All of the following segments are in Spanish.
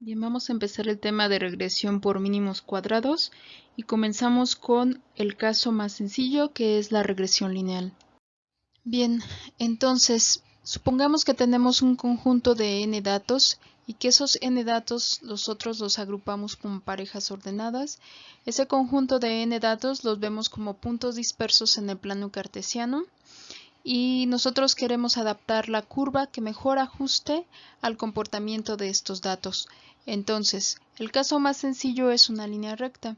Bien, vamos a empezar el tema de regresión por mínimos cuadrados y comenzamos con el caso más sencillo, que es la regresión lineal. Bien, entonces supongamos que tenemos un conjunto de n datos y que esos n datos nosotros los agrupamos como parejas ordenadas. Ese conjunto de n datos los vemos como puntos dispersos en el plano cartesiano y nosotros queremos adaptar la curva que mejor ajuste al comportamiento de estos datos. Entonces, el caso más sencillo es una línea recta,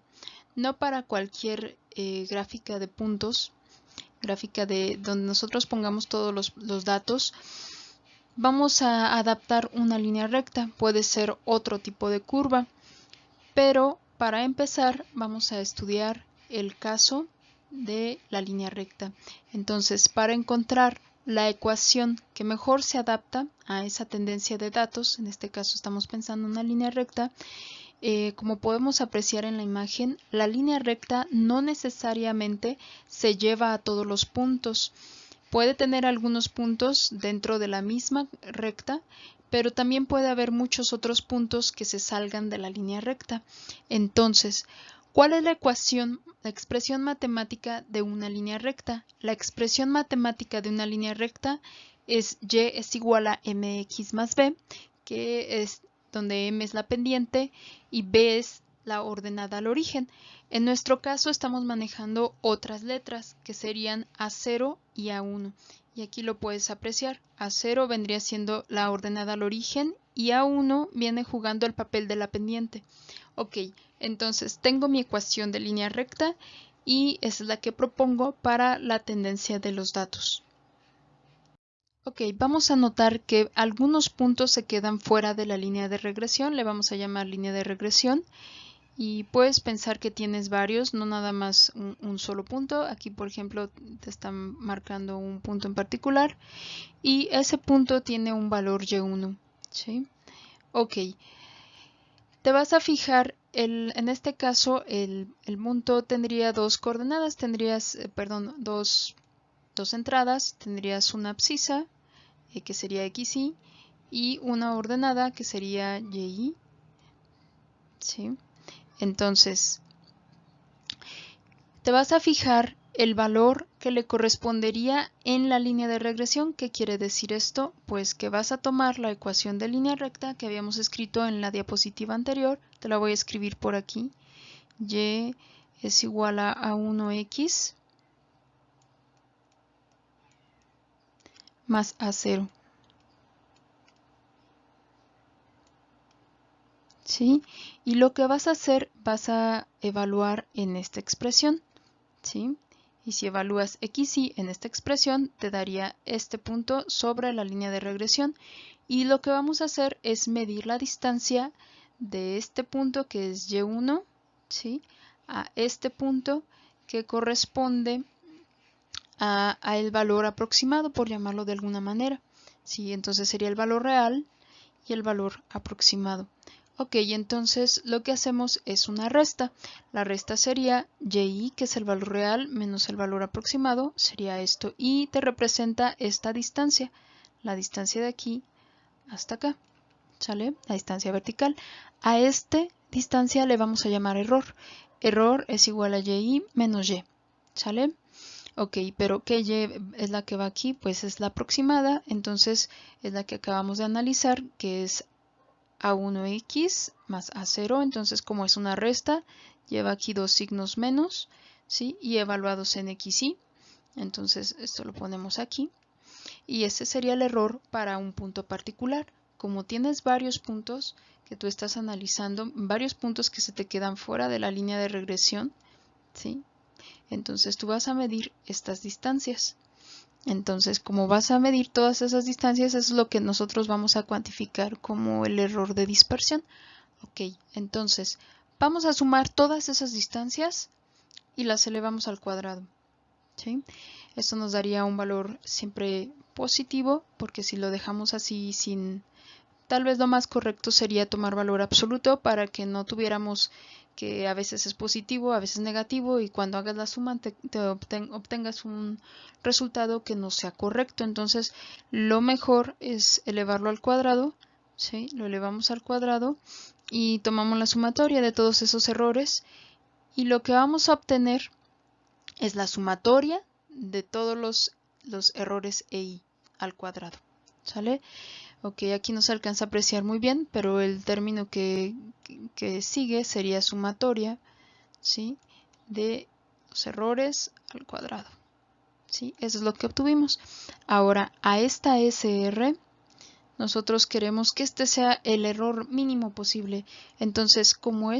no para cualquier gráfica de puntos, gráfica de donde nosotros pongamos todos los datos. Vamos a adaptar una línea recta, puede ser otro tipo de curva, pero para empezar vamos a estudiar el caso de la línea recta. Entonces, para encontrar la ecuación que mejor se adapta a esa tendencia de datos, en este caso estamos pensando en una línea recta, como podemos apreciar en la imagen, la línea recta no necesariamente se lleva a todos los puntos. Puede tener algunos puntos dentro de la misma recta, pero también puede haber muchos otros puntos que se salgan de la línea recta. Entonces, ¿cuál es la ecuación, la expresión matemática de una línea recta? La expresión matemática de una línea recta es y es igual a mx más b, que es donde m es la pendiente y b es la ordenada al origen. En nuestro caso estamos manejando otras letras que serían A0 y A1. Y aquí lo puedes apreciar. A0 vendría siendo la ordenada al origen y A1 viene jugando el papel de la pendiente. Ok, entonces tengo mi ecuación de línea recta y esa es la que propongo para la tendencia de los datos. Ok, vamos a notar que algunos puntos se quedan fuera de la línea de regresión, le vamos a llamar línea de regresión. Y puedes pensar que tienes varios, no nada más un solo punto. Aquí, por ejemplo, te están marcando un punto en particular y ese punto tiene un valor y1. ¿Sí? Ok, te vas a fijar, en este caso, el punto tendría dos coordenadas, tendrías, dos entradas, tendrías una abscisa, que sería xy, y una ordenada, que sería y. ¿Sí? Entonces, te vas a fijar el valor que le correspondería en la línea de regresión. ¿Qué quiere decir esto? Pues que vas a tomar la ecuación de línea recta que habíamos escrito en la diapositiva anterior, te la voy a escribir por aquí. Y es igual a A1x más A0. ¿Sí? Y lo que vas a hacer, vas a evaluar en esta expresión. ¿Sí? Y si evalúas xy en esta expresión, te daría este punto sobre la línea de regresión. Y lo que vamos a hacer es medir la distancia de este punto, que es y1, ¿sí?, a este punto que corresponde a el valor aproximado, por llamarlo de alguna manera. ¿Sí? Entonces sería el valor real y el valor aproximado. Ok, entonces lo que hacemos es una resta. La resta sería y, que es el valor real, menos el valor aproximado, sería esto. Y te representa esta distancia, la distancia de aquí hasta acá, ¿sale? La distancia vertical. A esta distancia le vamos a llamar error. Error es igual a y menos y, ¿sale? Ok, pero ¿qué y es la que va aquí? Pues es la aproximada, entonces es la que acabamos de analizar, que es A1x más A0, entonces como es una resta, lleva aquí dos signos menos, ¿sí? Y evaluados en xy, entonces esto lo ponemos aquí. Y ese sería el error para un punto particular. Como tienes varios puntos que tú estás analizando, varios puntos que se te quedan fuera de la línea de regresión, ¿sí?, entonces tú vas a medir estas distancias. Entonces, como vas a medir todas esas distancias, es lo que nosotros vamos a cuantificar como el error de dispersión. Ok, entonces vamos a sumar todas esas distancias y las elevamos al cuadrado. ¿Sí? Esto nos daría un valor siempre positivo, porque si lo dejamos así sin... Tal vez lo más correcto sería tomar valor absoluto para que no tuviéramos que a veces es positivo, a veces negativo, y cuando hagas la suma obtengas un resultado que no sea correcto. Entonces, lo mejor es elevarlo al cuadrado, ¿sí? Lo elevamos al cuadrado y tomamos la sumatoria de todos esos errores y lo que vamos a obtener es la sumatoria de todos los errores EI al cuadrado, ¿sale? Ok, aquí no se alcanza a apreciar muy bien, pero el término que sigue sería sumatoria, ¿sí? De los errores al cuadrado, ¿sí? Eso es lo que obtuvimos. Ahora, a esta SR, nosotros queremos que este sea el error mínimo posible. Entonces, como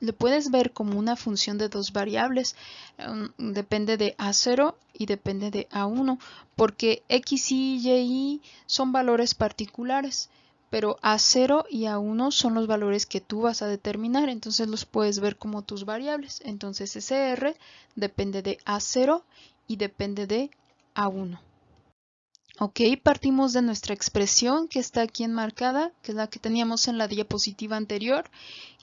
lo puedes ver como una función de dos variables, depende de A0 y depende de A1, porque X, Y y Y son valores particulares, pero A0 y A1 son los valores que tú vas a determinar, entonces los puedes ver como tus variables. Entonces SR depende de A0 y depende de A1. Ok, partimos de nuestra expresión que está aquí enmarcada, que es la que teníamos en la diapositiva anterior,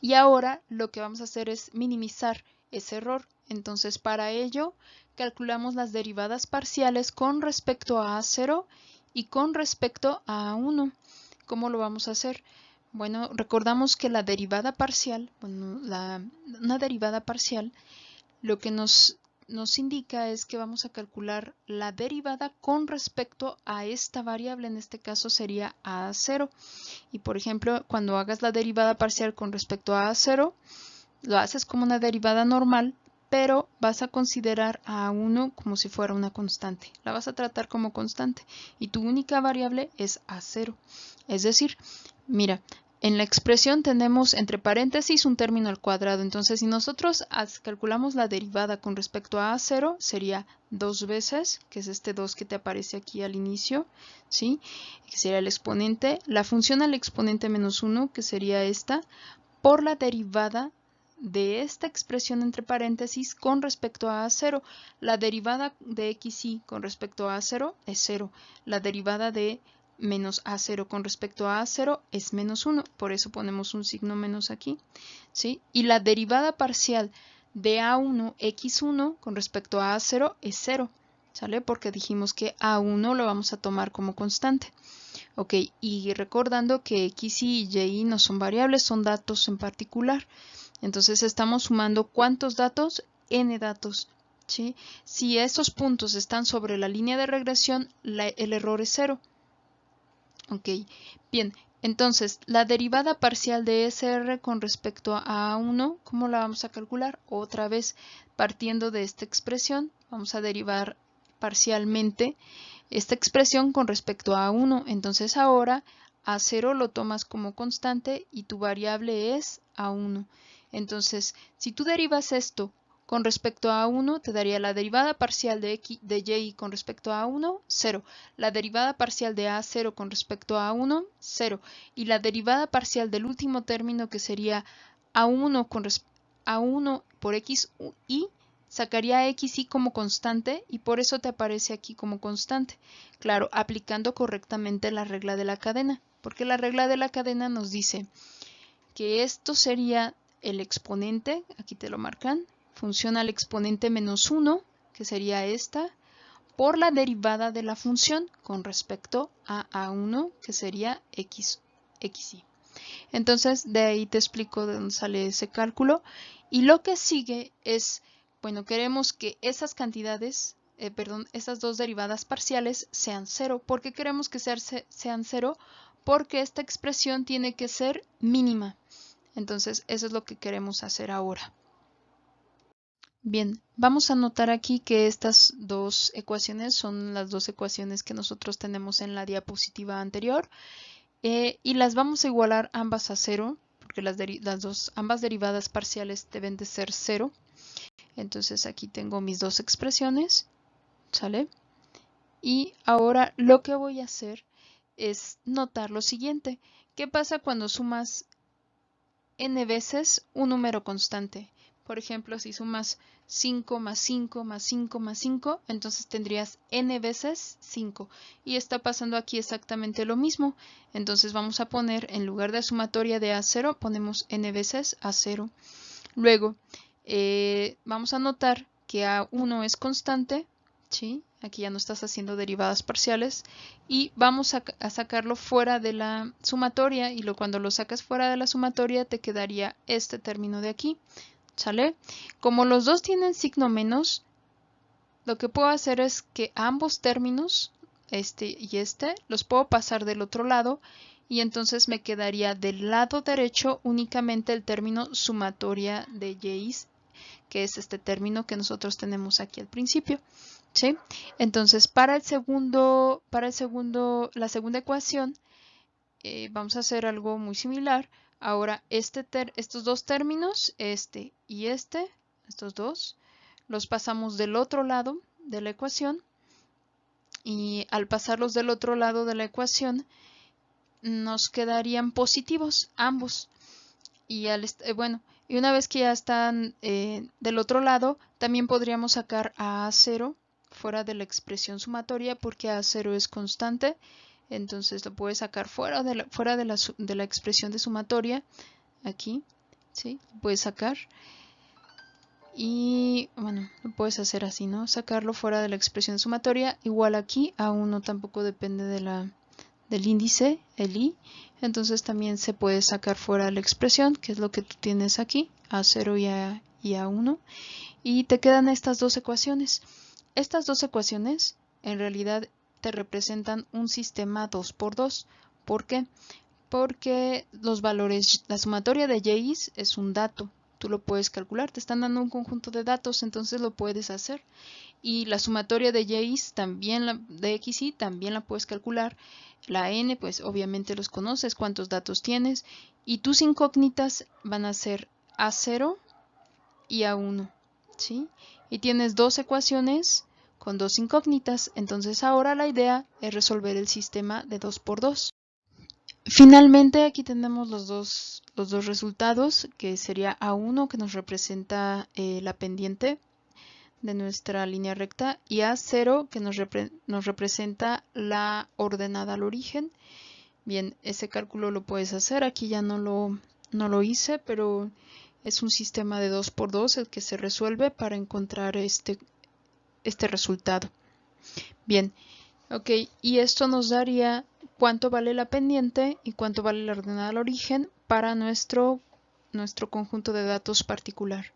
y ahora lo que vamos a hacer es minimizar ese error. Entonces, para ello, calculamos las derivadas parciales con respecto a A0 y con respecto a A1. ¿Cómo lo vamos a hacer? Bueno, recordamos que la derivada parcial, una derivada parcial, lo que nos indica es que vamos a calcular la derivada con respecto a esta variable, en este caso sería A0. Y por ejemplo, cuando hagas la derivada parcial con respecto a A0, lo haces como una derivada normal, pero vas a considerar a A1 como si fuera una constante. La vas a tratar como constante y tu única variable es A0. Es decir, mira, en la expresión tenemos entre paréntesis un término al cuadrado. Entonces, si nosotros calculamos la derivada con respecto a A0, sería 2 veces, que es este 2 que te aparece aquí al inicio, ¿sí? Que sería el exponente, la función al exponente menos 1, que sería esta, por la derivada de esta expresión entre paréntesis con respecto a A0. La derivada de XY con respecto a A0 es 0. La derivada de menos A0 con respecto a A0 es menos 1. Por eso ponemos un signo menos aquí, ¿sí? Y la derivada parcial de A1 X1 con respecto a A0 es 0. ¿Sale? Porque dijimos que A1 lo vamos a tomar como constante. Ok, y recordando que X, Y y Y no son variables, son datos en particular. Entonces estamos sumando ¿cuántos datos? N datos. ¿Sí? Si estos puntos están sobre la línea de regresión, el error es 0. Ok, bien. Entonces, la derivada parcial de SR con respecto a A1, ¿cómo la vamos a calcular? Otra vez, partiendo de esta expresión, vamos a derivar parcialmente esta expresión con respecto a A1. Entonces ahora A0 lo tomas como constante y tu variable es A1. Entonces, si tú derivas esto con respecto a A1, te daría la derivada parcial de Y con respecto a A1, 0. La derivada parcial de A0 con respecto a A1, 0. Y la derivada parcial del último término, que sería A1 por X, Y, sacaría a XY como constante y por eso te aparece aquí como constante. Claro, aplicando correctamente la regla de la cadena, porque la regla de la cadena nos dice que esto sería el exponente, aquí te lo marcan, función al exponente menos 1, que sería esta, por la derivada de la función con respecto a A1, que sería XY. Entonces, de ahí te explico de dónde sale ese cálculo. Y lo que sigue es, bueno, queremos que esas cantidades, esas dos derivadas parciales sean 0. ¿Por qué queremos que sean 0? Porque esta expresión tiene que ser mínima. Entonces, eso es lo que queremos hacer ahora. Bien, vamos a notar aquí que estas dos ecuaciones son las dos ecuaciones que nosotros tenemos en la diapositiva anterior. Y las vamos a igualar ambas a 0, porque ambas derivadas parciales deben de ser 0. Entonces aquí tengo mis dos expresiones, ¿sale? Y ahora lo que voy a hacer es notar lo siguiente. ¿Qué pasa cuando sumas n veces un número constante? Por ejemplo, si sumas 5 más 5 más 5 más 5, entonces tendrías n veces 5. Y está pasando aquí exactamente lo mismo. Entonces vamos a poner, en lugar de sumatoria de A0, ponemos n veces A0. Luego, vamos a notar que A1 es constante, ¿sí? Aquí ya no estás haciendo derivadas parciales. Y vamos a sacarlo fuera de la sumatoria. Y cuando lo sacas fuera de la sumatoria te quedaría este término de aquí. ¿Sale? Como los dos tienen signo menos, lo que puedo hacer es que ambos términos, este y este, los puedo pasar del otro lado. Y entonces me quedaría del lado derecho únicamente el término sumatoria de Y's, que es este término que nosotros tenemos aquí al principio. ¿Sí? Entonces, la segunda ecuación, vamos a hacer algo muy similar. Ahora, estos dos términos, este y estos dos, los pasamos del otro lado de la ecuación. Y al pasarlos del otro lado de la ecuación, nos quedarían positivos ambos. Y bueno, y una vez que ya están del otro lado, también podríamos sacar a A0 fuera de la expresión sumatoria, porque A0 es constante. Entonces lo puedes sacar fuera de la expresión de sumatoria. Aquí, ¿sí? Lo puedes sacar. Y bueno, lo puedes hacer así, ¿no? Sacarlo fuera de la expresión sumatoria. Igual aquí, A1 tampoco depende del índice, el i. Entonces también se puede sacar fuera la expresión, que es lo que tú tienes aquí, A0 y A1. Y te quedan estas dos ecuaciones. Estas dos ecuaciones en realidad te representan un sistema 2×2. ¿Por qué? Porque los valores, la sumatoria de Y's es un dato. Tú lo puedes calcular, te están dando un conjunto de datos, entonces lo puedes hacer. Y la sumatoria de Y's también, de X y también la puedes calcular. La n, pues obviamente los conoces, cuántos datos tienes. Y tus incógnitas van a ser A0 y A1. ¿Sí? Y tienes dos ecuaciones con dos incógnitas. Entonces ahora la idea es resolver el sistema de 2×2. Finalmente aquí tenemos los dos resultados, que sería A1, que nos representa la pendiente de nuestra línea recta, y A0, que nos representa la ordenada al origen. Bien, ese cálculo lo puedes hacer, aquí ya no lo hice, pero es un sistema de 2×2 el que se resuelve para encontrar este resultado. Bien, ok, y esto nos daría cuánto vale la pendiente y cuánto vale la ordenada al origen para nuestro conjunto de datos particular.